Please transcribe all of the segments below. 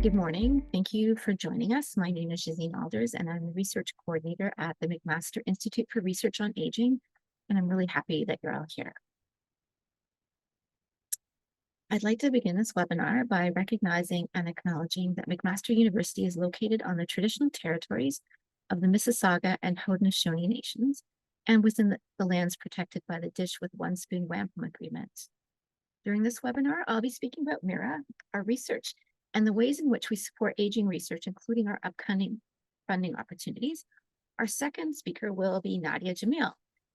Good morning. Thank you for joining us. My name is Jazine Alders, and I'm the research coordinator at the McMaster Institute for Research on Aging, and I'm really happy that you're all here. I'd like to begin this webinar by recognizing and acknowledging that McMaster University is located on the traditional territories of the Mississauga and Haudenosaunee Nations, and within the lands protected by the Dish with One Spoon Wampum Agreement. During this webinar, I'll be speaking about MIRA, our research, and the ways in which we support aging research, including our upcoming funding opportunities. Our second speaker will be Nadia Jamil.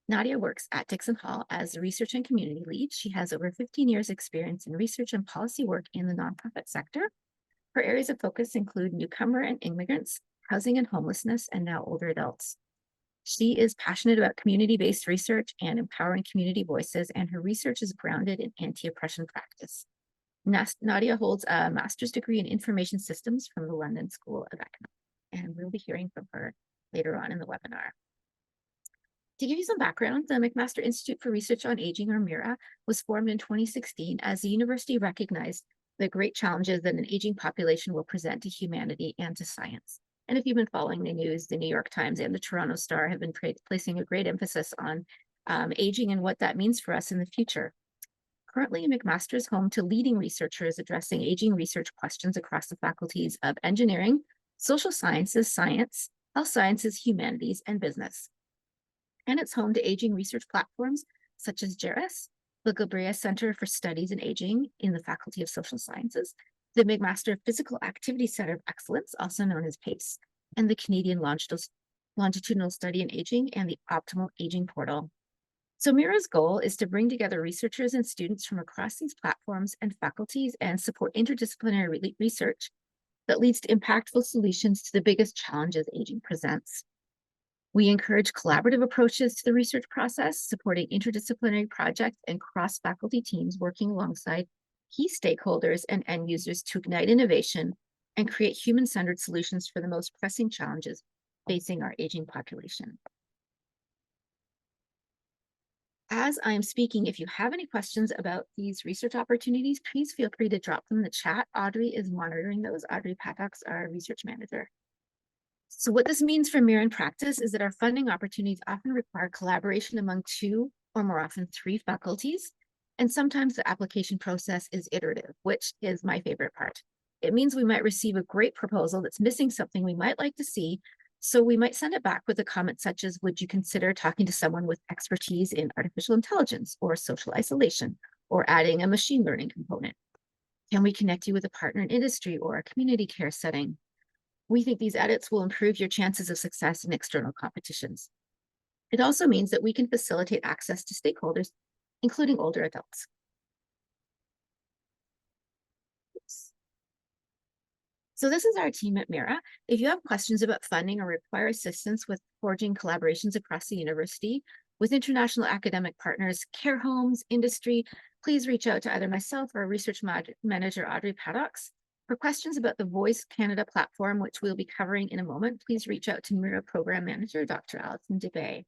Nadia works at Dixon Hall as a research and community lead. She has over 15 years experience in research and policy work in the nonprofit sector. Her areas of focus include newcomer and immigrants, housing and homelessness, and now older adults. She is passionate about community-based research and empowering community voices, and her research is grounded in anti-oppression practice. Nadia holds a master's degree in information systems from the London School of Economics, and we'll be hearing from her later on in the webinar. To give you some background, the McMaster Institute for Research on Aging, or MIRA, was formed in 2016 as the university recognized the great challenges that an aging population will present to humanity and to science. And if you've been following the news, the New York Times and the Toronto Star have been placing a great emphasis on aging and what that means for us in the future. Currently, McMaster is home to leading researchers addressing aging research questions across the faculties of engineering, social sciences, science, health sciences, humanities, and business. And it's home to aging research platforms such as JERIS, the Galbraith Center for Studies in Aging in the Faculty of Social Sciences, the McMaster Physical Activity Center of Excellence, also known as PACE, and the Canadian Longitudinal Study in Aging and the Optimal Aging Portal. So MIRA's goal is to bring together researchers and students from across these platforms and faculties and support interdisciplinary research that leads to impactful solutions to the biggest challenges aging presents. We encourage collaborative approaches to the research process, supporting interdisciplinary projects and cross-faculty teams working alongside key stakeholders and end users to ignite innovation and create human-centered solutions for the most pressing challenges facing our aging population. As I am speaking, if you have any questions about these research opportunities, please feel free to drop them in the chat. Audrey is monitoring those. Audrey Paddock's our research manager. So what this means for MIRA in practice is that our funding opportunities often require collaboration among two or more often three faculties. And sometimes the application process is iterative, which is my favorite part. It means we might receive a great proposal that's missing something we might like to see. So we might send it back with a comment such as, would you consider talking to someone with expertise in artificial intelligence or social isolation, or adding a machine learning component? Can we connect you with a partner in industry or a community care setting? We think these edits will improve your chances of success in external competitions. It also means that we can facilitate access to stakeholders, including older adults. So this is our team at MIRA. If you have questions about funding or require assistance with forging collaborations across the university with international academic partners, care homes, industry, please reach out to either myself or research manager Audrey Paddock. For questions about the Voice Canada platform, which we'll be covering in a moment, please reach out to MIRA Program Manager, Dr. Alison DeBay.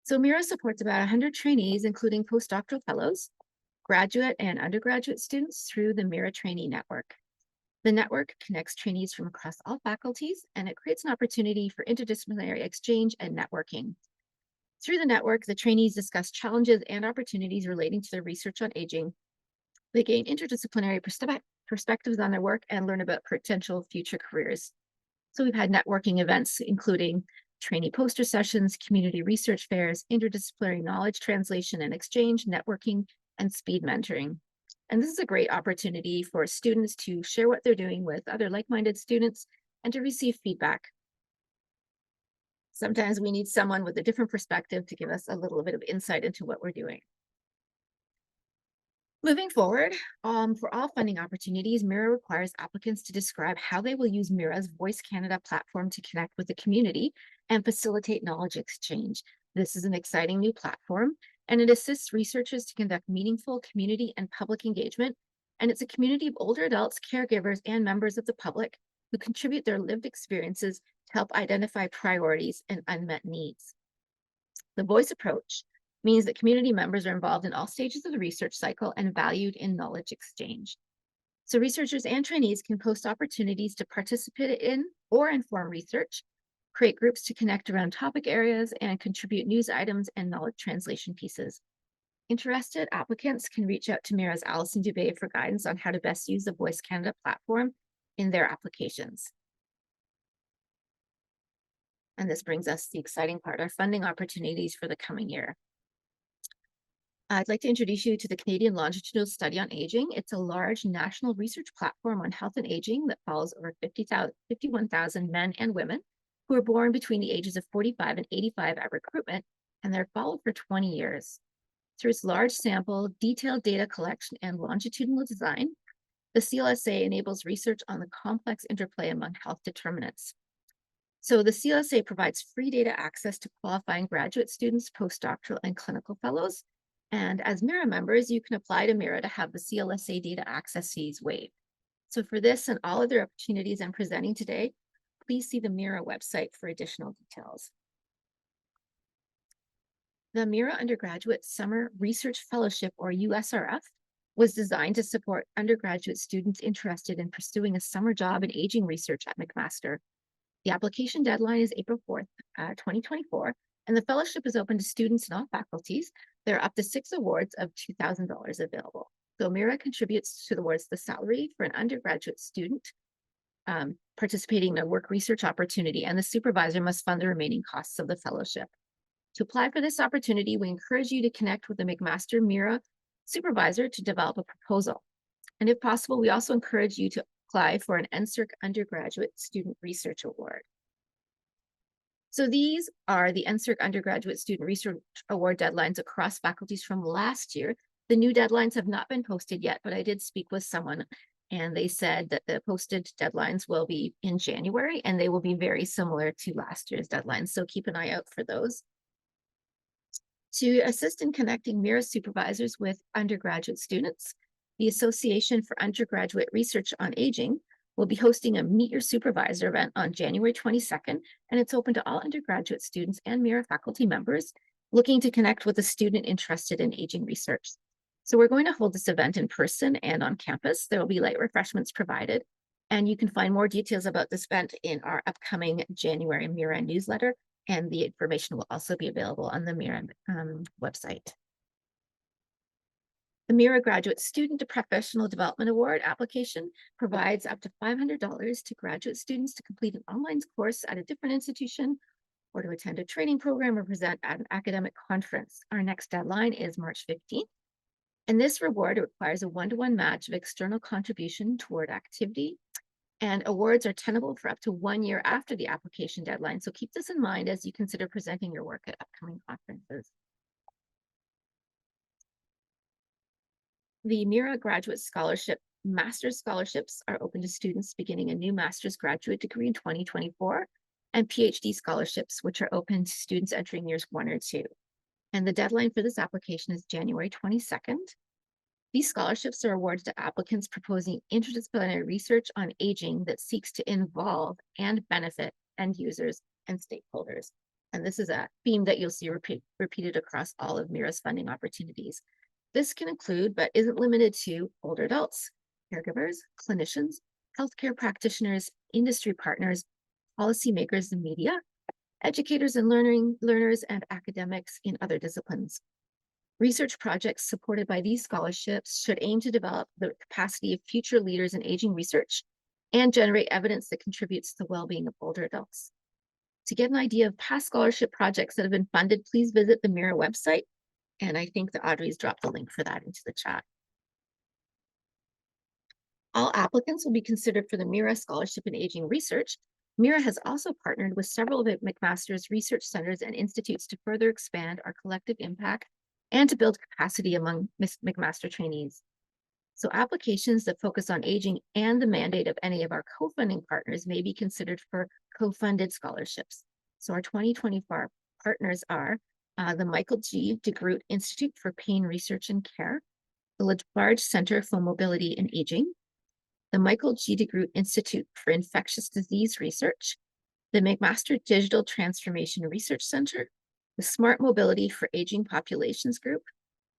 So MIRA supports about 100 trainees, including postdoctoral fellows, graduate and undergraduate students through the MIRA Trainee Network. The network connects trainees from across all faculties, and it creates an opportunity for interdisciplinary exchange and networking. Through the network, the trainees discuss challenges and opportunities relating to their research on aging. They gain interdisciplinary perspectives on their work and learn about potential future careers. So we've had networking events, including trainee poster sessions, community research fairs, interdisciplinary knowledge translation and exchange, networking, and speed mentoring. And this is a great opportunity for students to share what they're doing with other like-minded students and to receive feedback. Sometimes we need someone with a different perspective to give us a little bit of insight into what we're doing. Moving forward, for all funding opportunities, MIRA requires applicants to describe how they will use MIRA's Voice Canada platform to connect with the community and facilitate knowledge exchange. This is an exciting new platform, and it assists researchers to conduct meaningful community and public engagement. And it's a community of older adults, caregivers, and members of the public who contribute their lived experiences to help identify priorities and unmet needs. The voice approach means that community members are involved in all stages of the research cycle and valued in knowledge exchange. So researchers and trainees can post opportunities to participate in or inform research, create groups to connect around topic areas, and contribute news items and knowledge translation pieces. Interested applicants can reach out to MIRA's Alison Dubé for guidance on how to best use the Voice Canada platform in their applications. And this brings us to the exciting part, our funding opportunities for the coming year. I'd like to introduce you to the Canadian Longitudinal Study on Aging. It's a large national research platform on health and aging that follows over 51,000 men and women who are born between the ages of 45 and 85 at recruitment, and they're followed for 20 years. Through its large sample, detailed data collection, and longitudinal design, the CLSA enables research on the complex interplay among health determinants. So the CLSA provides free data access to qualifying graduate students, postdoctoral, and clinical fellows. And as MIRA members, you can apply to MIRA to have the CLSA data access fees waived. So for this and all other opportunities I'm presenting today, please see the MIRA website for additional details. The MIRA Undergraduate Summer Research Fellowship, or USRF, was designed to support undergraduate students interested in pursuing a summer job in aging research at McMaster. The application deadline is April 4th, 2024, and the fellowship is open to students in all faculties. There are up to 6 awards of $2,000 available. So MIRA contributes towards the salary for an undergraduate student participating in a work research opportunity, and the supervisor must fund the remaining costs of the fellowship. To apply for this opportunity, we encourage you to connect with the McMaster MIRA supervisor to develop a proposal. And if possible, we also encourage you to apply for an NSERC Undergraduate Student Research Award. So these are the NSERC Undergraduate Student Research Award deadlines across faculties from last year. The new deadlines have not been posted yet, but I did speak with someone and they said that the posted deadlines will be in January and they will be very similar to last year's deadlines. So keep an eye out for those. To assist in connecting MIRA supervisors with undergraduate students, the Association for Undergraduate Research on Aging will be hosting a Meet Your Supervisor event on January 22nd, and it's open to all undergraduate students and MIRA faculty members looking to connect with a student interested in aging research. So we're going to hold this event in person and on campus. There will be light refreshments provided, and you can find more details about this event in our upcoming January MIRA newsletter, and the information will also be available on the MIRA website. The MIRA Graduate Student to Professional Development Award application provides up to $500 to graduate students to complete an online course at a different institution or to attend a training program or present at an academic conference. Our next deadline is March 15th. And this reward requires a one-to-one match of external contribution toward activity, and awards are tenable for up to 1 year after the application deadline. So keep this in mind as you consider presenting your work at upcoming conferences. The MIRA Graduate Scholarship Master's Scholarships are open to students beginning a new master's graduate degree in 2024, and PhD scholarships, which are open to students entering years 1 or 2. And the deadline for this application is January 22nd. These scholarships are awarded to applicants proposing interdisciplinary research on aging that seeks to involve and benefit end users and stakeholders. And this is a theme that you'll see repeated across all of MIRA's funding opportunities. This can include, but isn't limited to, older adults, caregivers, clinicians, healthcare practitioners, industry partners, policymakers and media, educators and learners, and academics in other disciplines. Research projects supported by these scholarships should aim to develop the capacity of future leaders in aging research and generate evidence that contributes to the well-being of older adults. To get an idea of past scholarship projects that have been funded, please visit the MIRA website. And I think that Audrey's dropped the link for that into the chat. All applicants will be considered for the MIRA Scholarship in Aging Research. MIRA has also partnered with several of McMaster's research centers and institutes to further expand our collective impact and to build capacity among McMaster trainees. So applications that focus on aging and the mandate of any of our co-funding partners may be considered for co-funded scholarships. So our 2024 partners are the Michael G. DeGroot Institute for Pain Research and Care, the Large Center for Mobility and Aging, the Michael G. DeGroot Institute for Infectious Disease Research, the McMaster Digital Transformation Research Center, the Smart Mobility for Aging Populations Group,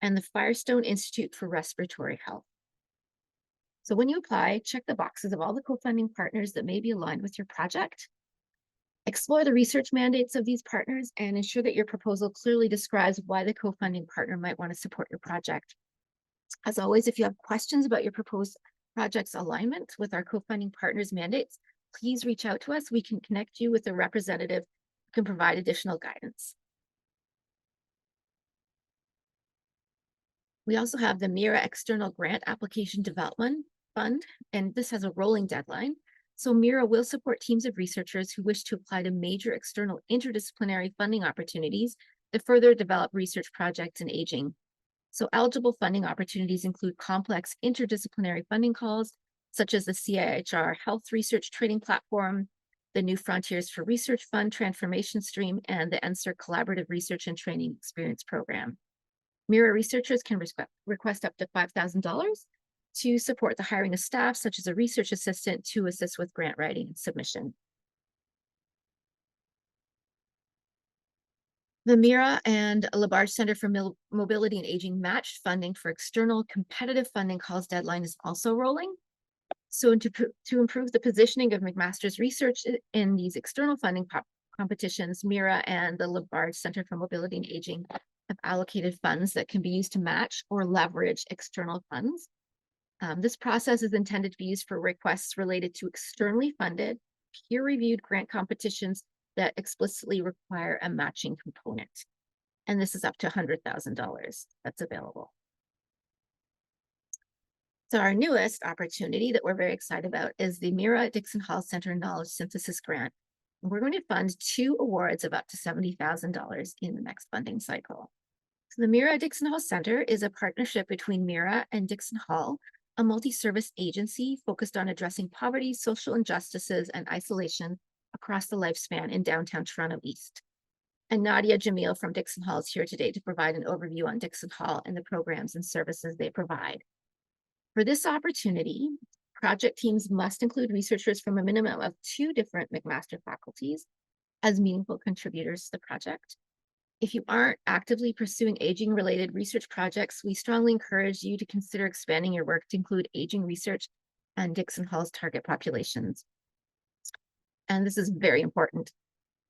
and the Firestone Institute for Respiratory Health. So when you apply, check the boxes of all the co-funding partners that may be aligned with your project. Explore the research mandates of these partners and ensure that your proposal clearly describes why the co-funding partner might want to support your project. As always, if you have questions about your proposed project's alignment with our co-funding partners' mandates, please reach out to us. We can connect you with a representative who can provide additional guidance. We also have the MIRA External Grant Application Development Fund, and this has a rolling deadline. So MIRA will support teams of researchers who wish to apply to major external interdisciplinary funding opportunities to further develop research projects in aging. So eligible funding opportunities include complex interdisciplinary funding calls, such as the CIHR Health Research Trading Platform, the New Frontiers for Research Fund Transformation Stream, and the NSER Collaborative Research and Training Experience Program. MIRA researchers can request up to $5,000 to support the hiring of staff, such as a research assistant, to assist with grant writing and submission. The MIRA and Labarge Center for Mobility and Aging matched funding for external competitive funding calls deadline is also rolling. So to improve the positioning of McMaster's research in these external funding competitions, MIRA and the Labarge Center for Mobility and Aging have allocated funds that can be used to match or leverage external funds. This process is intended to be used for requests related to externally funded, peer-reviewed grant competitions that explicitly require a matching component. And this is up to $100,000 that's available. So our newest opportunity that we're very excited about is the MIRA Dixon Hall Center Knowledge Synthesis Grant. We're going to fund 2 awards of up to $70,000 in the next funding cycle. So the MIRA Dixon Hall Center is a partnership between MIRA and Dixon Hall, a multi-service agency focused on addressing poverty, social injustices, and isolation across the lifespan in downtown Toronto East. And Nadia Jamil from Dixon Hall is here today to provide an overview on Dixon Hall and the programs and services they provide. For this opportunity, project teams must include researchers from a minimum of 2 different McMaster faculties as meaningful contributors to the project. If you aren't actively pursuing aging-related research projects, we strongly encourage you to consider expanding your work to include aging research and Dixon Hall's target populations. And this is very important.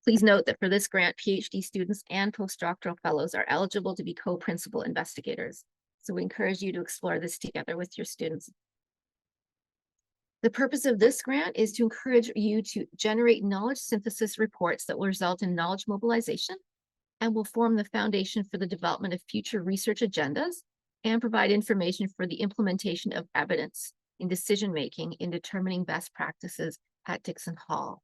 Please note that for this grant, PhD students and postdoctoral fellows are eligible to be co-principal investigators. So we encourage you to explore this together with your students. The purpose of this grant is to encourage you to generate knowledge synthesis reports that will result in knowledge mobilization and will form the foundation for the development of future research agendas and provide information for the implementation of evidence in decision-making in determining best practices at Dixon Hall.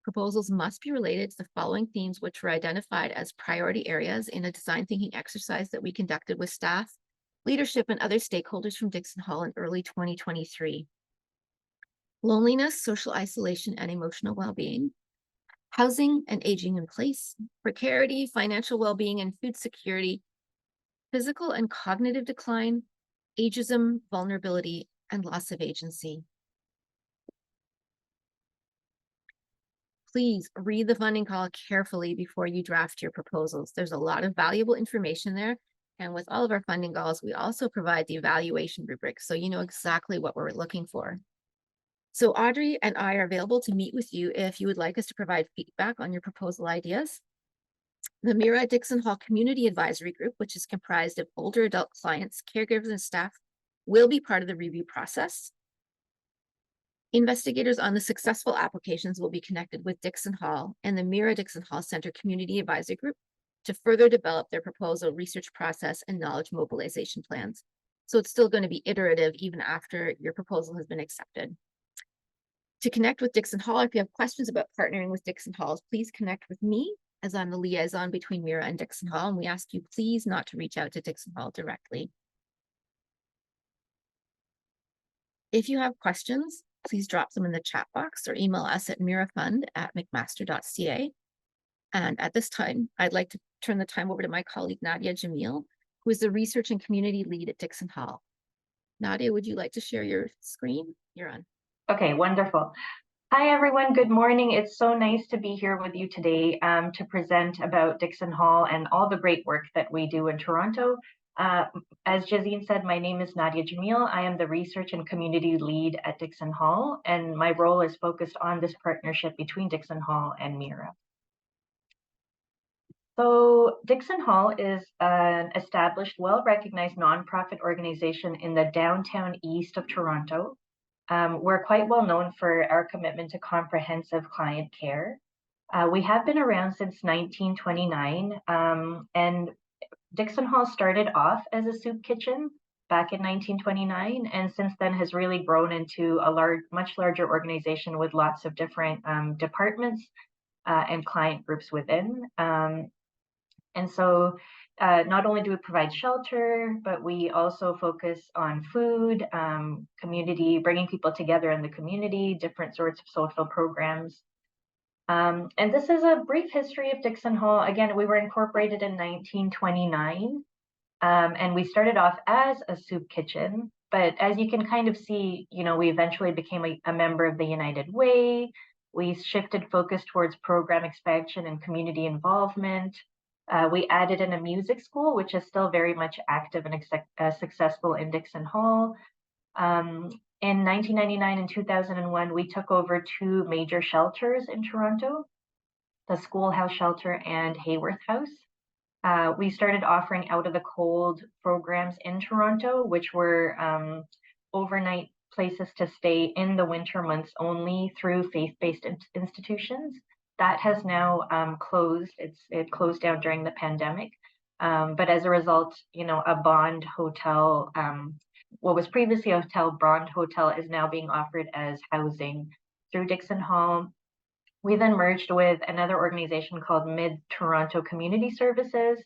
Proposals must be related to the following themes, which were identified as priority areas in a design thinking exercise that we conducted with staff, leadership, and other stakeholders from Dixon Hall in early 2023. Loneliness, social isolation, and emotional well-being, housing and aging in place, precarity, financial well-being and food security, physical and cognitive decline, ageism, vulnerability, and loss of agency. Please read the funding call carefully before you draft your proposals. There's a lot of valuable information there. And with all of our funding calls, we also provide the evaluation rubric, so you know exactly what we're looking for. So Audrey and I are available to meet with you if you would like us to provide feedback on your proposal ideas. The MIRA Dixon Hall Community Advisory Group, which is comprised of older adult clients, caregivers, and staff, will be part of the review process. Investigators on the successful applications will be connected with Dixon Hall and the MIRA Dixon Hall Center Community Advisory Group to further develop their proposal, research process, and knowledge mobilization plans. So it's still going to be iterative even after your proposal has been accepted. To connect with Dixon Hall, if you have questions about partnering with Dixon Hall, please connect with me, as I'm the liaison between MIRA and Dixon Hall, and we ask you please not to reach out to Dixon Hall directly. If you have questions, please drop them in the chat box or email us at mirafund@mcmaster.ca. And at this time, I'd like to turn the time over to my colleague, Nadia Jamil, who is the research and community lead at Dixon Hall. Nadia, would you like to share your screen? You're on. Okay, wonderful. Hi, everyone. Good morning. It's so nice to be here with you today to present about Dixon Hall and all the great work that we do in Toronto. As Jazine said, my name is Nadia Jamil. I am the Research and Community Lead at Dixon Hall, and my role is focused on this partnership between Dixon Hall and MIRA. So Dixon Hall is an established, well-recognized nonprofit organization in the downtown east of Toronto. We're quite well known for our commitment to comprehensive client care. We have been around since 1929, and Dixon Hall started off as a soup kitchen back in 1929, and since then has really grown into a much larger organization with lots of different departments and client groups within. And so not only do we provide shelter, but we also focus on food, community, bringing people together in the community, different sorts of social programs. And this is a brief history of Dixon Hall. Again, we were incorporated in 1929, and we started off as a soup kitchen. But as you can kind of see, we eventually became a member of the United Way. We shifted focus towards program expansion and community involvement. We added in a music school, which is still very much active and successful in Dixon Hall. In 1999 and 2001, we took over two major shelters in Toronto, the Schoolhouse Shelter and Hayworth House. We started offering out of the cold programs in Toronto, which were overnight places to stay in the winter months only through faith-based institutions. That has now closed. It closed down during the pandemic. But as a result, a Bond Hotel, what was previously a hotel, Bond Hotel, is now being offered as housing through Dixon Hall. We then merged with another organization called Mid-Toronto Community Services,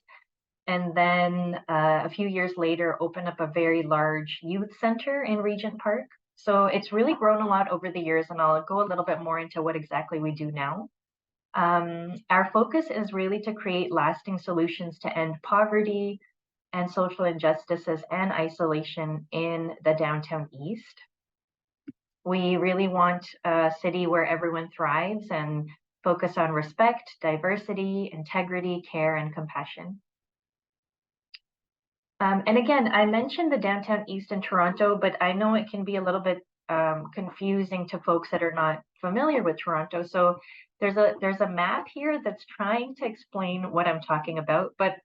and then a few years later opened up a very large youth center in Regent Park. So it's really grown a lot over the years, and I'll go a little bit more into what exactly we do now. Our focus is really to create lasting solutions to end poverty and social injustices and isolation in the downtown east. We really want a city where everyone thrives and focus on respect, diversity, integrity, care, and compassion. And again, I mentioned the downtown east in Toronto, but I know it can be a little bit confusing to folks that are not familiar with Toronto. So there's a map here that's trying to explain what I'm talking about, but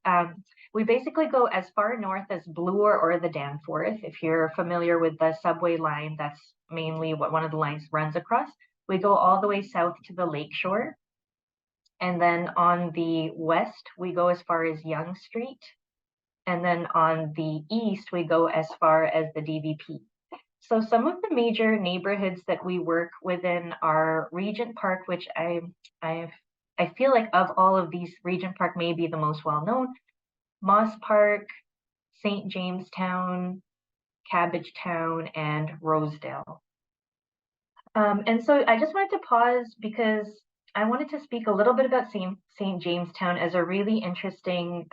we basically go as far north as Bloor or the Danforth. If you're familiar with the subway line, that's mainly what one of the lines runs across. We go all the way south to the lakeshore. And then on the west, we go as far as Yonge Street. And then on the east, we go as far as the DVP. So some of the major neighborhoods that we work within are Regent Park, which I feel like of all of these, Regent Park may be the most well-known. Moss Park, St. Jamestown, Cabbagetown, and Rosedale. And so I just wanted to pause because I wanted to speak a little bit about St. Jamestown as a really interesting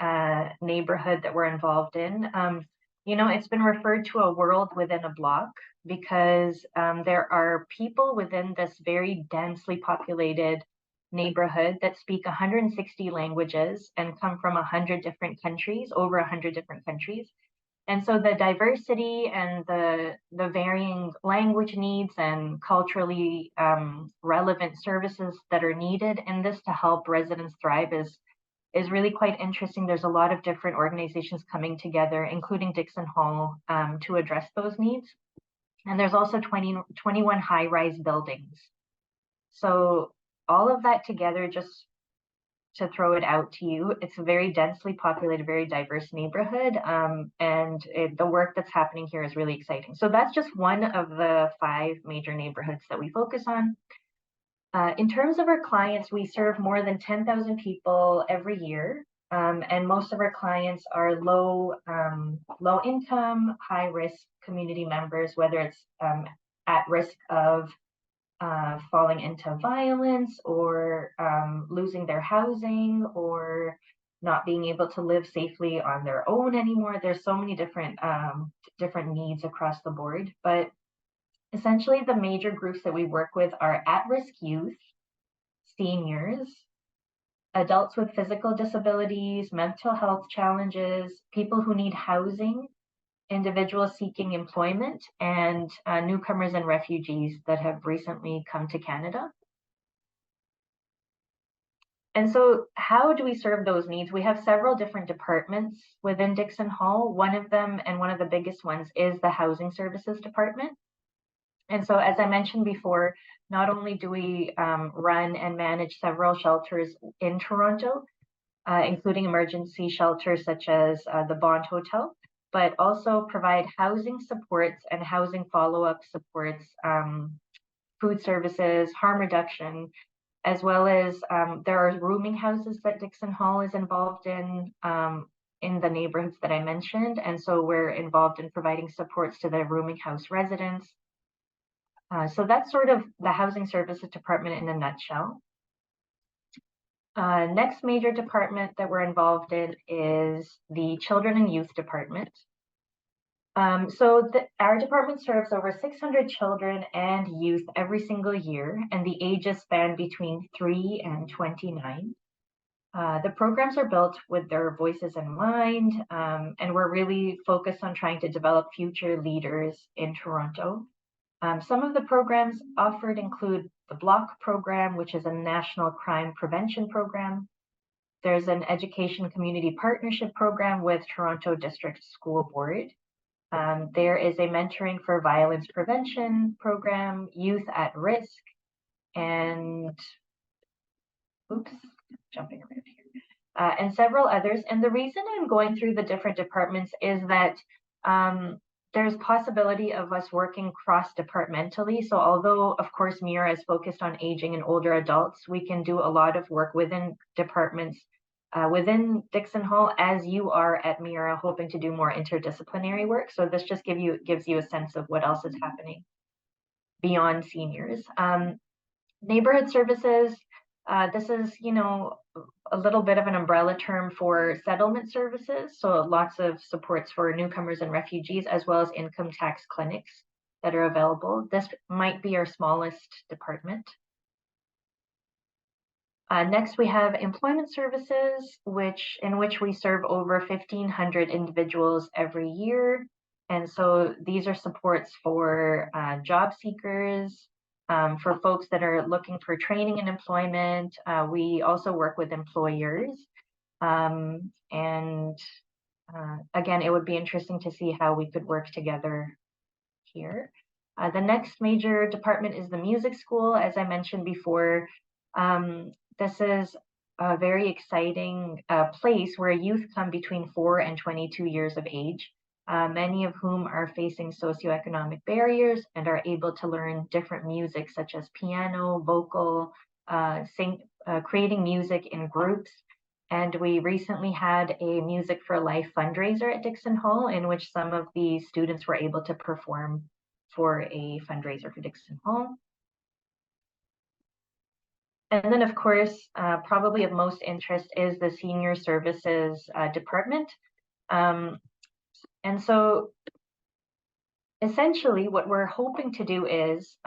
neighborhood that we're involved in. It's been referred to a world within a block because there are people within this very densely populated neighborhood that speak 160 languages and come from 100 different countries, over 100 different countries. And so the diversity and the varying language needs and culturally relevant services that are needed in this to help residents thrive is really quite interesting. There's a lot of different organizations coming together, including Dixon Hall, to address those needs. And there's also 21 high-rise buildings. So all of that together, just to throw it out to you, it's a very densely populated, very diverse neighborhood. And the work that's happening here is really exciting. So that's just one of the 5 major neighborhoods that we focus on. In terms of our clients, we serve more than 10,000 people every year. And most of our clients are low income, high risk community members, whether it's at risk of falling into violence or losing their housing or not being able to live safely on their own anymore. There's so many different needs across the board, but essentially the major groups that we work with are at-risk youth, seniors, adults with physical disabilities, mental health challenges, people who need housing, individuals seeking employment, and newcomers and refugees that have recently come to Canada. And so how do we serve those needs? We have several different departments within Dixon Hall. One of them, and one of the biggest ones, is the Housing Services Department. And so, as I mentioned before, not only do we run and manage several shelters in Toronto, including emergency shelters such as the Bond Hotel, but also provide housing supports and housing follow-up supports, food services, harm reduction, as well as there are rooming houses that Dixon Hall is involved in the neighborhoods that I mentioned. And so we're involved in providing supports to the rooming house residents. So that's sort of the Housing Services Department in a nutshell. Next major department that we're involved in is the Children and Youth Department. Our department serves over 600 children and youth every single year, and the ages span between 3 and 29. The programs are built with their voices in mind, and we're really focused on trying to develop future leaders in Toronto. Some of the programs offered include the BLOCK program, which is a national crime prevention program. There's an education community partnership program with Toronto District School Board. There is a mentoring for violence prevention program, youth at risk, and jumping around here, and several others. And the reason I'm going through the different departments is that there's possibility of us working cross-departmentally. So although, of course, MIRA is focused on aging and older adults, we can do a lot of work within departments within Dixon Hall, as you are at MIRA, hoping to do more interdisciplinary work. So this just gives you a sense of what else is happening beyond seniors. Neighborhood services, this is, a little bit of an umbrella term for settlement services. So lots of supports for newcomers and refugees, as well as income tax clinics that are available. This might be our smallest department. Next, we have employment services, in which we serve over 1,500 individuals every year. And so these are supports for job seekers, for folks that are looking for training and employment. We also work with employers. Again, it would be interesting to see how we could work together here. The next major department is the music school. As I mentioned before, this is a very exciting place where youth come between 4 and 22 years of age, many of whom are facing socioeconomic barriers and are able to learn different music such as piano, vocal, creating music in groups. And we recently had a Music for Life fundraiser at Dixon Hall, in which some of the students were able to perform for a fundraiser for Dixon Hall. And then, of course, probably of most interest is the Senior Services Department. And so essentially what we're hoping to do is,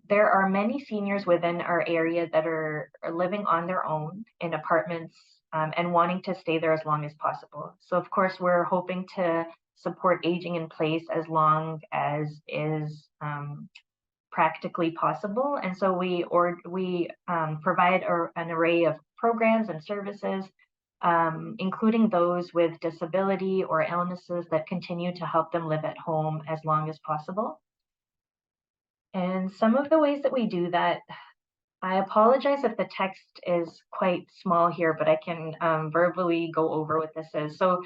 there are many seniors within our area that are living on their own in apartments and wanting to stay there as long as possible. So of course, we're hoping to support aging in place as long as is practically possible. And so we provide an array of programs and services, including those with disability or illnesses that continue to help them live at home as long as possible. And some of the ways that we do that, I apologize if the text is quite small here, but I can verbally go over what this is. So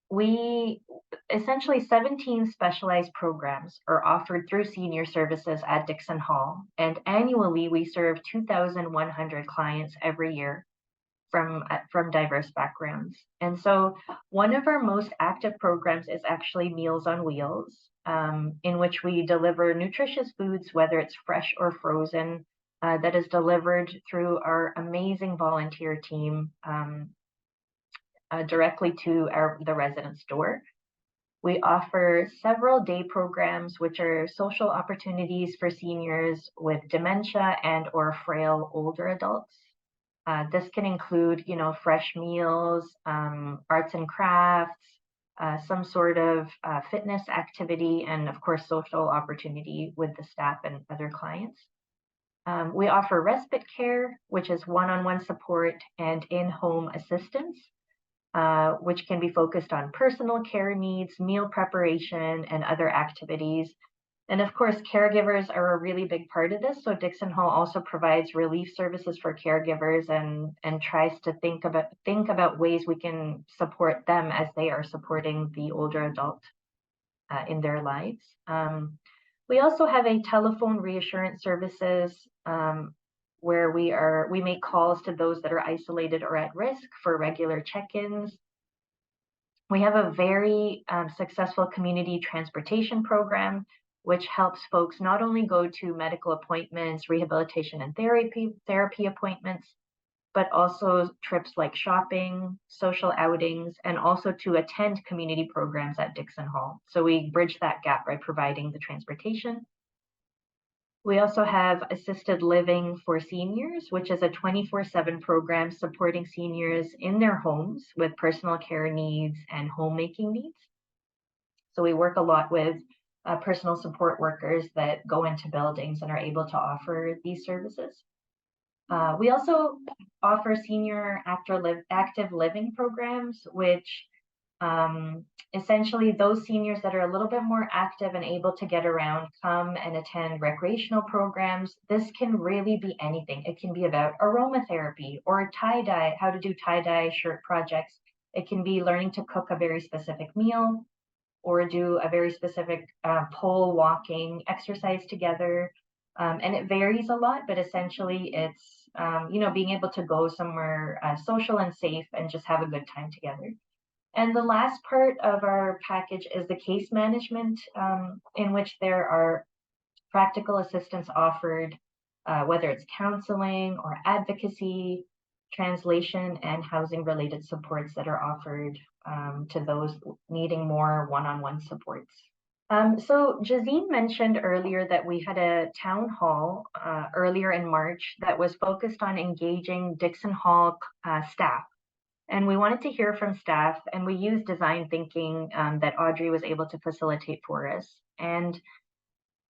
we essentially 17 specialized programs are offered through senior services at Dixon Hall, and annually we serve 2,100 clients every year from diverse backgrounds. And so one of our most active programs is actually Meals on Wheels, in which we deliver nutritious foods, whether it's fresh or frozen, that is delivered through our amazing volunteer team directly to the resident's door. We offer several day programs, which are social opportunities for seniors with dementia and or frail older adults. This can include, fresh meals, arts and crafts, some sort of fitness activity, and of course, social opportunity with the staff and other clients. We offer respite care, which is one-on-one support and in-home assistance, which can be focused on personal care needs, meal preparation, and other activities. And of course, caregivers are a really big part of this. So Dixon Hall also provides relief services for caregivers and tries to think about ways we can support them as they are supporting the older adult in their lives. We also have a telephone reassurance services where we make calls to those that are isolated or at risk for regular check-ins. We have a very successful community transportation program, which helps folks not only go to medical appointments, rehabilitation and therapy appointments, but also trips like shopping, social outings, and also to attend community programs at Dixon Hall. So we bridge that gap by providing the transportation. We also have assisted living for seniors, which is a 24/7 program supporting seniors in their homes with personal care needs and homemaking needs. So we work a lot with personal support workers that go into buildings and are able to offer these services. We also offer senior active living programs, which essentially those seniors that are a little bit more active and able to get around come and attend recreational programs. This can really be anything. It can be about aromatherapy or tie-dye, how to do tie-dye shirt projects. It can be learning to cook a very specific meal or do a very specific pole walking exercise together. And it varies a lot, but essentially it's, being able to go somewhere social and safe and just have a good time together. And the last part of our package is the case management, in which there are practical assistance offered, whether it's counseling or advocacy, translation, and housing related supports that are offered to those needing more one-on-one supports. So Jazine mentioned earlier that we had a town hall earlier in March that was focused on engaging Dixon Hall staff. And we wanted to hear from staff, and we used design thinking that Audrey was able to facilitate for us and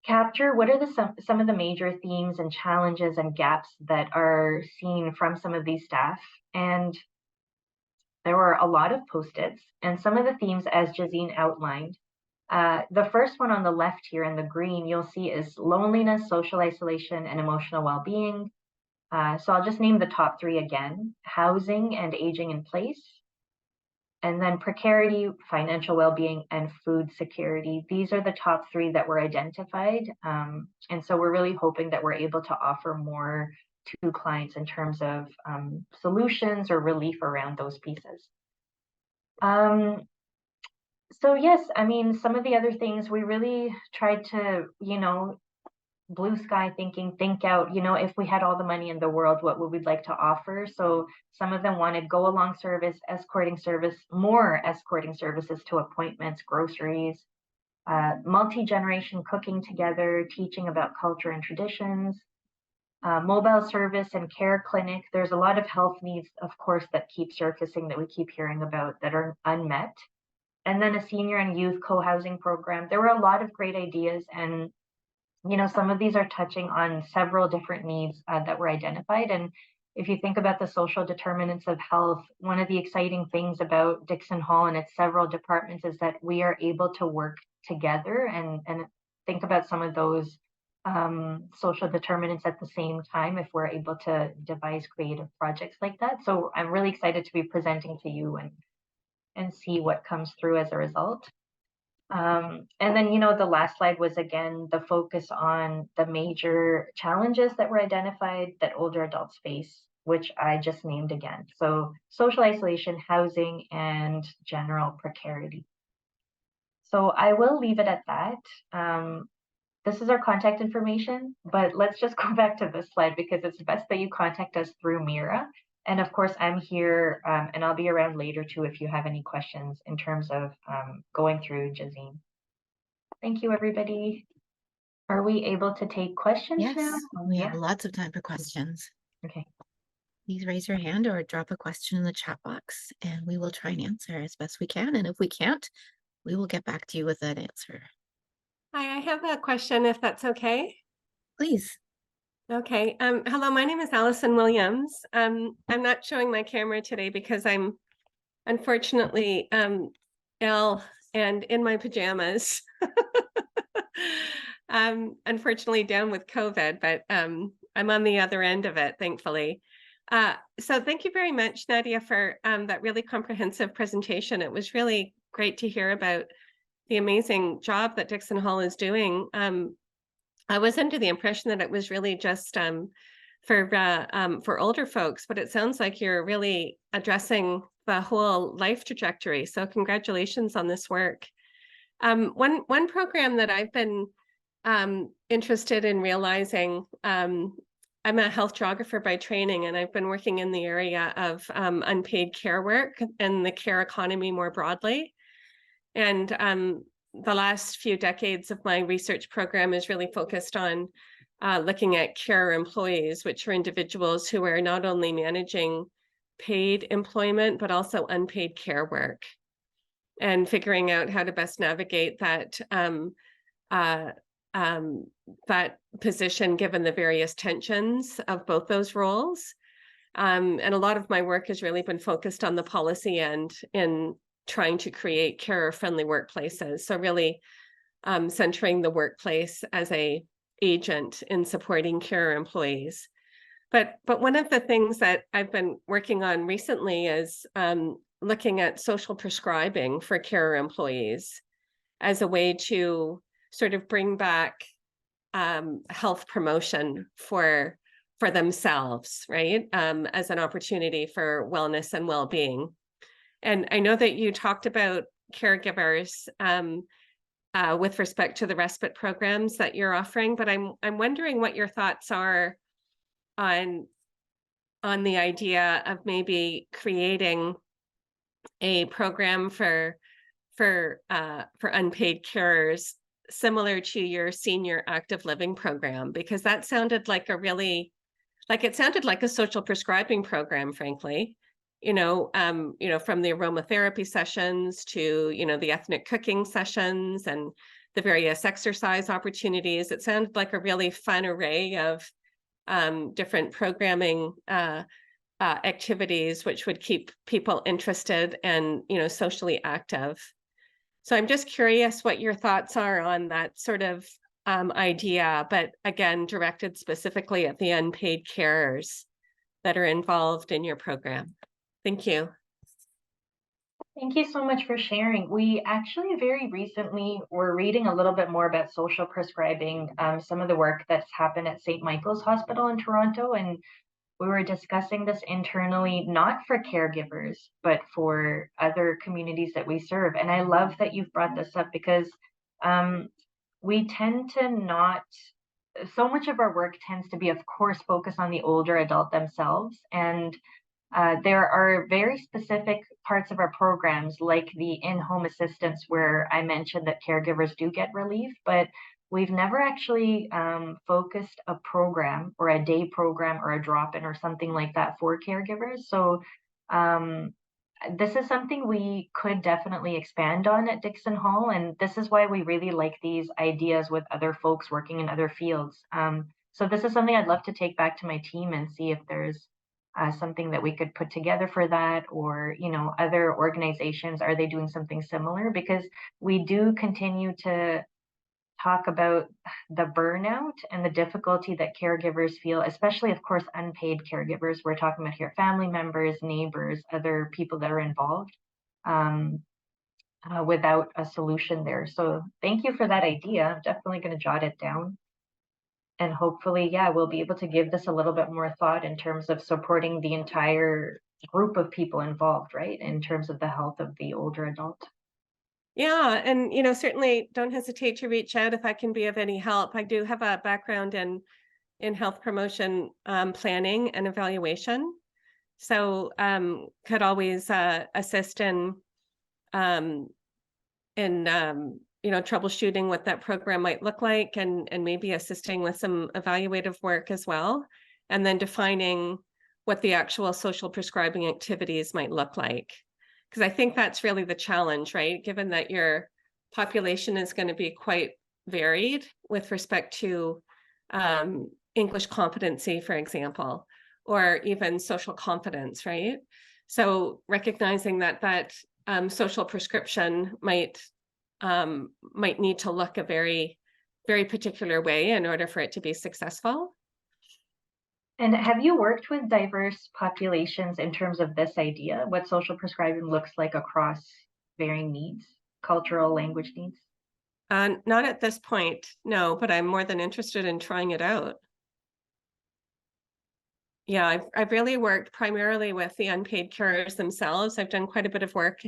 capture what are some of the major themes and challenges and gaps that are seen from some of these staff. And there were a lot of post-its, and some of the themes, as Jazine outlined. The first one on the left here in the green, you'll see is loneliness, social isolation, and emotional well-being. So I'll just name the top three again: housing and aging in place, and then precarity, financial well-being, and food security. These are the top three that were identified. And so we're really hoping that we're able to offer more to clients in terms of solutions or relief around those pieces. So yes, I mean, some of the other things we really tried to, blue sky thinking, think out, if we had all the money in the world, what would we like to offer? So some of them wanted go along service, escorting service, more escorting services to appointments, groceries, multi-generation cooking together, teaching about culture and traditions, mobile service and care clinic. There's a lot of health needs, of course, that keep surfacing that we keep hearing about that are unmet. And then a senior and youth co-housing program. There were a lot of great ideas, and some of these are touching on several different needs that were identified. And if you think about the social determinants of health, one of the exciting things about Dixon Hall and its several departments is that we are able to work together and think about some of those social determinants at the same time if we're able to devise creative projects like that. So I'm really excited to be presenting to you and see what comes through as a result. And then, the last slide was, again, the focus on the major challenges that were identified that older adults face, which I just named again. So social isolation, housing, and general precarity. So I will leave it at that. This is our contact information, but let's just go back to this slide because it's best that you contact us through MIRA. And of course, I'm here and I'll be around later too if you have any questions in terms of going through Jazine. Thank you, everybody. Are we able to take questions now? Yes, we have lots of time for questions. Okay. please raise your hand or drop a question in the chat box and we will try and answer as best we can. And if we can't, we will get back to you with that answer. Hi, I have a question if that's okay. Please. Okay. Hello, my name is Allison Williams. I'm not showing my camera today because I'm unfortunately ill and in my pajamas. Unfortunately down with COVID, but I'm on the other end of it, thankfully. So thank you very much, Nadia, for that really comprehensive presentation. It was really great to hear about the amazing job that Dixon Hall is doing. I was under the impression that it was really just for older folks, but it sounds like you're really addressing the whole life trajectory. So congratulations on this work. One program that I've been interested in realizing, I'm a health geographer by training, and I've been working in the area of unpaid care work and the care economy more broadly. And the last few decades of my research program is really focused on looking at care employees, which are individuals who are not only managing paid employment, but also unpaid care work, and figuring out how to best navigate that that position given the various tensions of both those roles. And a lot of my work has really been focused on the policy end in trying to create carer-friendly workplaces. So really centering the workplace as a agent in supporting care employees. But one of the things that I've been working on recently is looking at social prescribing for care employees as a way to sort of bring back health promotion for themselves, right? As an opportunity for wellness and well-being. And I know that you talked about caregivers with respect to the respite programs that you're offering, but I'm wondering what your thoughts are on the idea of maybe creating a program for unpaid carers similar to your senior active living program, because that sounded like it sounded like a social prescribing program, frankly. From the aromatherapy sessions to, the ethnic cooking sessions and the various exercise opportunities. It sounded like a really fun array of different programming activities, which would keep people interested and, socially active. So I'm just curious what your thoughts are on that sort of idea, but again, directed specifically at the unpaid carers that are involved in your program. Thank you. Thank you so much for sharing. We actually very recently were reading a little bit more about social prescribing, some of the work that's happened at St. Michael's Hospital in Toronto, and we were discussing this internally, not for caregivers, but for other communities that we serve. And I love that you've brought this up because we tend to not, so much of our work tends to be, of course, focused on the older adult themselves. And there are very specific parts of our programs, like the in-home assistance, where I mentioned that caregivers do get relief, but we've never actually focused a program or a day program or a drop-in or something like that for caregivers. So this is something we could definitely expand on at Dixon Hall. And this is why we really like these ideas with other folks working in other fields. So this is something I'd love to take back to my team and see if there's something that we could put together for that, or, other organizations, are they doing something similar? Because we do continue to talk about the burnout and the difficulty that caregivers feel, especially, of course, unpaid caregivers. We're talking about here family members, neighbors, other people that are involved without a solution there. So thank you for that idea. I'm definitely going to jot it down. And hopefully, we'll be able to give this a little bit more thought in terms of supporting the entire group of people involved, right? In terms of the health of the older adult. Yeah, and certainly don't hesitate to reach out if I can be of any help. I do have a background in health promotion planning and evaluation, so could always assist in troubleshooting what that program might look like, and maybe assisting with some evaluative work as well, and then defining what the actual social prescribing activities might look like. Because I think that's really the challenge, right? Given that your population is going to be quite varied with respect to English competency, for example, or even social confidence, right? So recognizing that social prescription might need to look a very, very particular way in order for it to be successful. And have you worked with diverse populations in terms of this idea, what social prescribing looks like across varying needs, cultural, language needs? Not at this point, no, but I'm more than interested in trying it out. Yeah, I've really worked primarily with the unpaid carers themselves. I've done quite a bit of work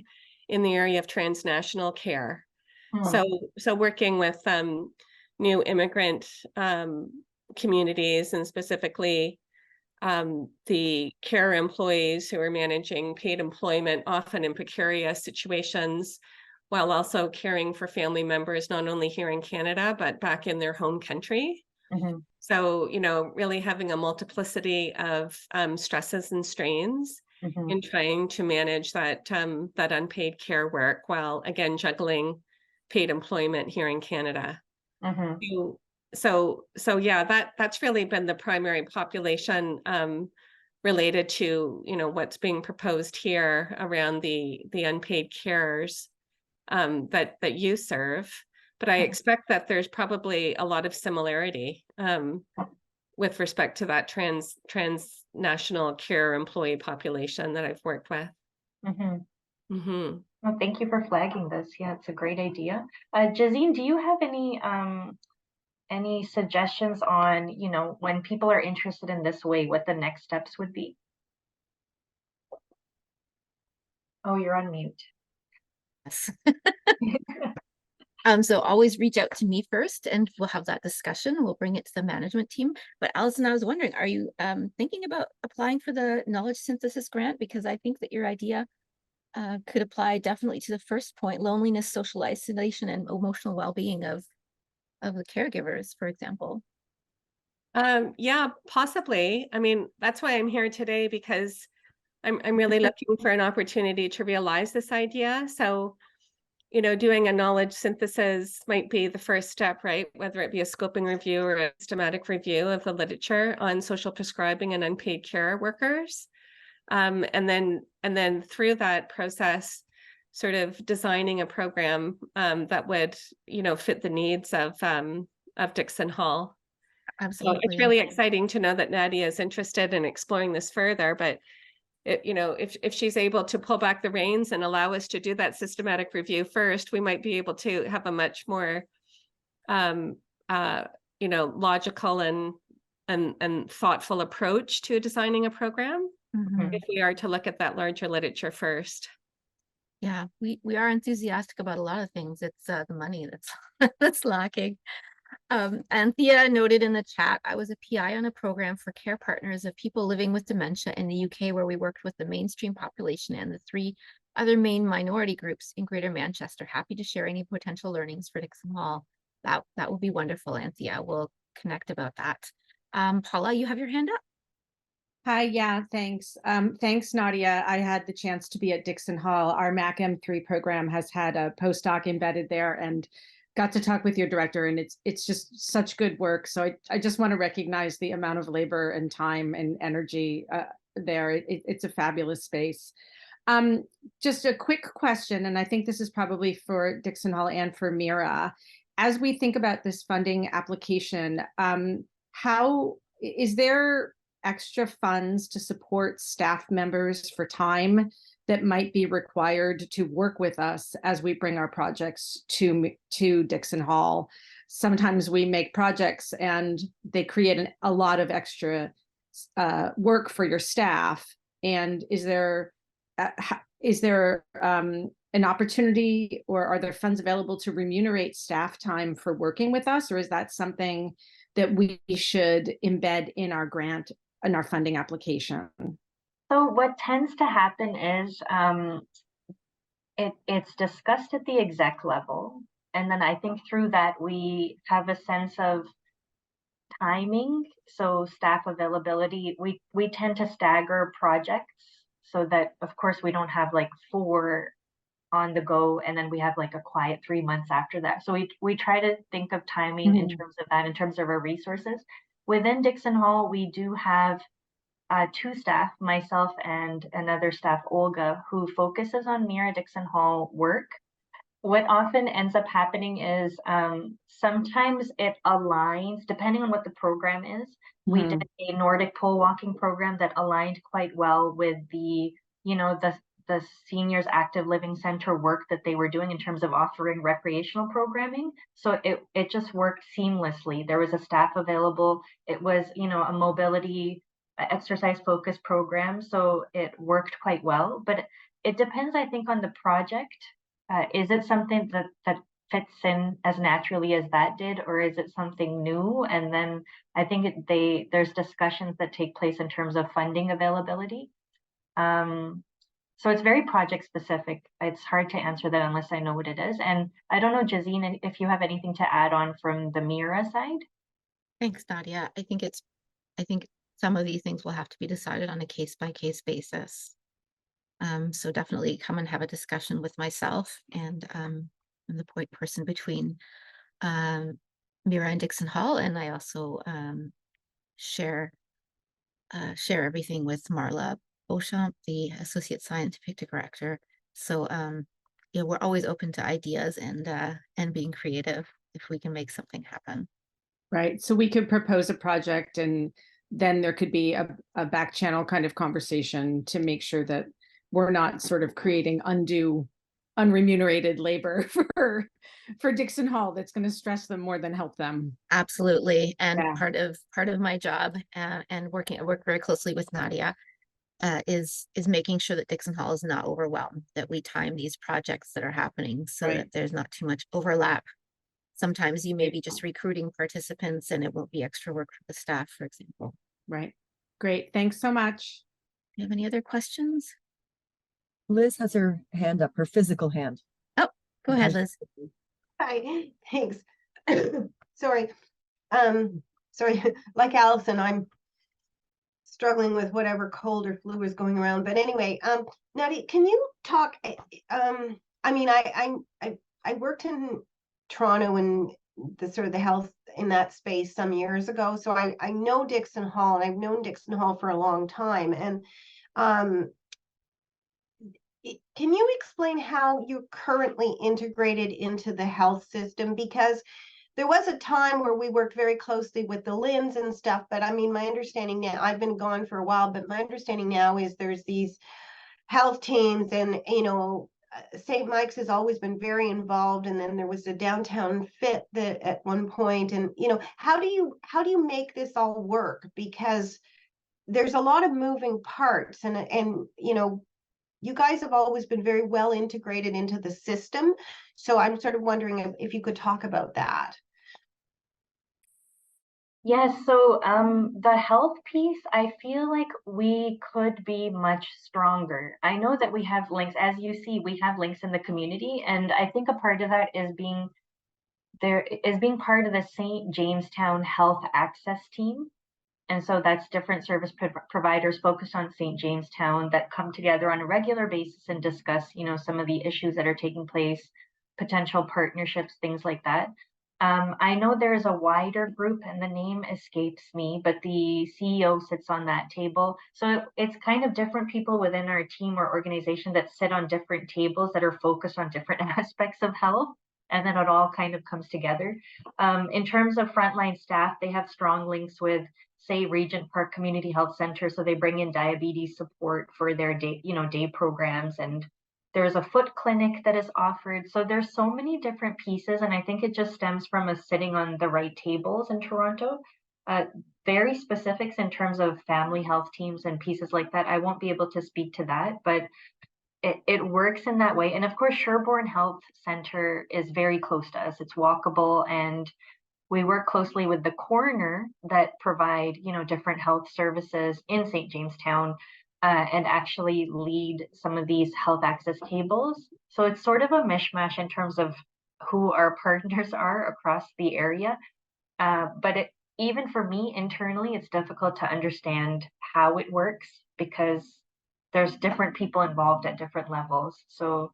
in the area of transnational care. Hmm. So working with new immigrant communities, and specifically the care employees who are managing paid employment, often in precarious situations, while also caring for family members, not only here in Canada, but back in their home country. Mhm. So, really having a multiplicity of stresses and strains Mhm. in trying to manage that unpaid care work while again juggling paid employment here in Canada. Mhm. So yeah, that's really been the primary population related to what's being proposed here around the unpaid carers that you serve. But I expect that there's probably a lot of similarity with respect to that transnational care employee population that I've worked with. Mhm. Hmm. Well, thank you for flagging this. Yeah, it's a great idea. Jazine, do you have any suggestions on, when people are interested in this way, what the next steps would be? Oh, you're on mute. Yes. So always reach out to me first and we'll have that discussion. We'll bring it to the management team. But Allison, I was wondering, are you thinking about applying for the knowledge synthesis grant? Because I think that your idea could apply definitely to the first point, loneliness, social isolation, and emotional well-being of the caregivers, for example. Yeah, possibly. I mean, that's why I'm here today, because I'm really looking for an opportunity to realize this idea. So, doing a knowledge synthesis might be the first step, right? Whether it be a scoping review or a systematic review of the literature on social prescribing and unpaid care workers. And then through that process, sort of designing a program that would, fit the needs of Dixon Hall. So it's Absolutely. really exciting to know that Nadia is interested in exploring this further, but if she's able to pull back the reins and allow us to do that systematic review first, we might be able to have a much more, um, logical and thoughtful approach to designing a program Mhm. if we are to look at that larger literature first. Yeah, we are enthusiastic about a lot of things. It's the money that's that's lacking. Anthea noted in the chat, I was a PI on a program for care partners of people living with dementia in the UK, where we worked with the mainstream population and the 3 other main minority groups in Greater Manchester. Happy to share any potential learnings for Dixon Hall. That would be wonderful, Anthea. We'll connect about that. Paula, you have your hand up. Hi, yeah, thanks. Thanks, Nadia. I had the chance to be at Dixon Hall. Our MAC-M3 program has had a postdoc embedded there and got to talk with your director, and it's just such good work. So I just want to recognize the amount of labor and time and energy there. It's a fabulous space. Just a quick question, and I think this is probably for Dixon Hall and for MIRA. As we think about this funding application, how is there extra funds to support staff members for time that might be required to work with us as we bring our projects to Dixon Hall? Sometimes we make projects and they create a lot of extra work for your staff. And is there an opportunity, or are there funds available to remunerate staff time for working with us? Or is that something that we should embed in our grant, in our funding application? So what tends to happen is it's discussed at the exec level. And then I think through that, we have a sense of timing, so staff availability, we tend to stagger projects so that, of course, we don't have like 4 on the go and then we have like a quiet 3 months after that. So we try to think of timing in terms of that, in terms of our resources. Within Dixon Hall, we do have 2 staff, myself and another staff, Olga, who focuses on MIRA Dixon Hall work. What often ends up happening is sometimes it aligns, depending on what the program is. We did a Nordic pole walking program that aligned quite well with the, the seniors active living center work that they were doing in terms of offering recreational programming. So it just worked seamlessly. There was a staff available. It was, a mobility exercise focused program. So it worked quite well, but it depends, I think, on the project. Is it something that fits in as naturally as that did, or is it something new? And then I think there's discussions that take place in terms of funding availability. So it's very project specific. It's hard to answer that unless I know what it is. And I don't know, Jazine, if you have anything to add on from the MIRA side. Thanks, Nadia. I think some of these things will have to be decided on a case-by-case basis. So definitely come and have a discussion with myself and the point person between MIRA and Dixon Hall. And I also share everything with Marla Beauchamp, the Associate Scientific Director. So yeah, we're always open to ideas and being creative if we can make something happen. Right. So we could propose a project and then there could be a back channel kind of conversation to make sure that we're not sort of creating undue unremunerated labor for Dixon Hall that's going to stress them more than help them. Absolutely. And Yeah. part of my job and I work very closely with Nadia is making sure that Dixon Hall is not overwhelmed, that we time these projects that are happening so Right. that there's not too much overlap. Sometimes you may be just recruiting participants and it won't be extra work for the staff, for example. Right. Great. Thanks so much. Do you have any other questions? Liz has her hand up, her physical hand. Oh, go ahead, Liz. Hi, thanks. Sorry. Sorry, like Allison, I'm struggling with whatever cold or flu is going around. But anyway, Nadia, can you talk? I mean, I worked in Toronto in the sort of the health in that space some years ago. So I know Dixon Hall, and I've known Dixon Hall for a long time. And can you explain how you're currently integrated into the health system? Because there was a time where we worked very closely with the LINs and stuff, but I mean, my understanding now, I've been gone for a while, but my understanding now is there's these health teams and, St. Mike's has always been very involved. And then there was a downtown fit that at one point, and, how do you make this all work? Because there's a lot of moving parts and, you guys have always been very well integrated into the system. So I'm sort of wondering if you could talk about that. Yes, so the health piece, I feel like we could be much stronger. I know that we have links, as you see, we have links in the community, and I think a part of that is being part of the St. Jamestown Health Access Team. And so that's different service providers focused on St. Jamestown that come together on a regular basis and discuss, some of the issues that are taking place, potential partnerships, things like that. I know there's a wider group and the name escapes me, but the CEO sits on that table. So it's kind of different people within our team or organization that sit on different tables that are focused on different aspects of health. And then it all kind of comes together. In terms of frontline staff, they have strong links with, say, Regent Park Community Health Center. So they bring in diabetes support for their day programs. And there's a foot clinic that is offered. So there's so many different pieces. And I think it just stems from us sitting on the right tables in Toronto. Very specifics in terms of family health teams and pieces like that. I won't be able to speak to that, but it works in that way. And of course, Sherbourne Health Center is very close to us. It's walkable, and we work closely with the coroner that provide, different health services in St. Jamestown and actually lead some of these health access tables. So it's sort of a mishmash in terms of who our partners are across the area. But even for me internally, it's difficult to understand how it works because there's different people involved at different levels. So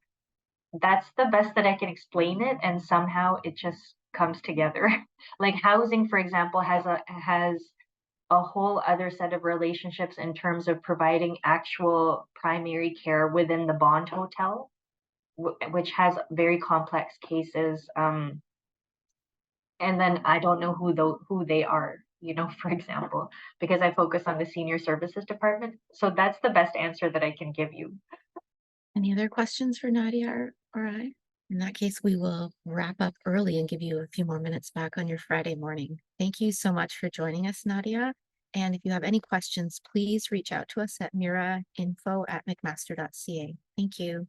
that's the best that I can explain it, and somehow it just comes together. Like housing, for example, has a whole other set of relationships in terms of providing actual primary care within the bond hotel, which has very complex cases. And then I don't know who they are, for example, because I focus on the senior services department. So that's the best answer that I can give you. Any other questions for Nadia or I? In that case, we will wrap up early and give you a few more minutes back on your Friday morning. Thank you so much for joining us, Nadia. And if you have any questions, please reach out to us at mirainfo@mcmaster.ca. Thank you.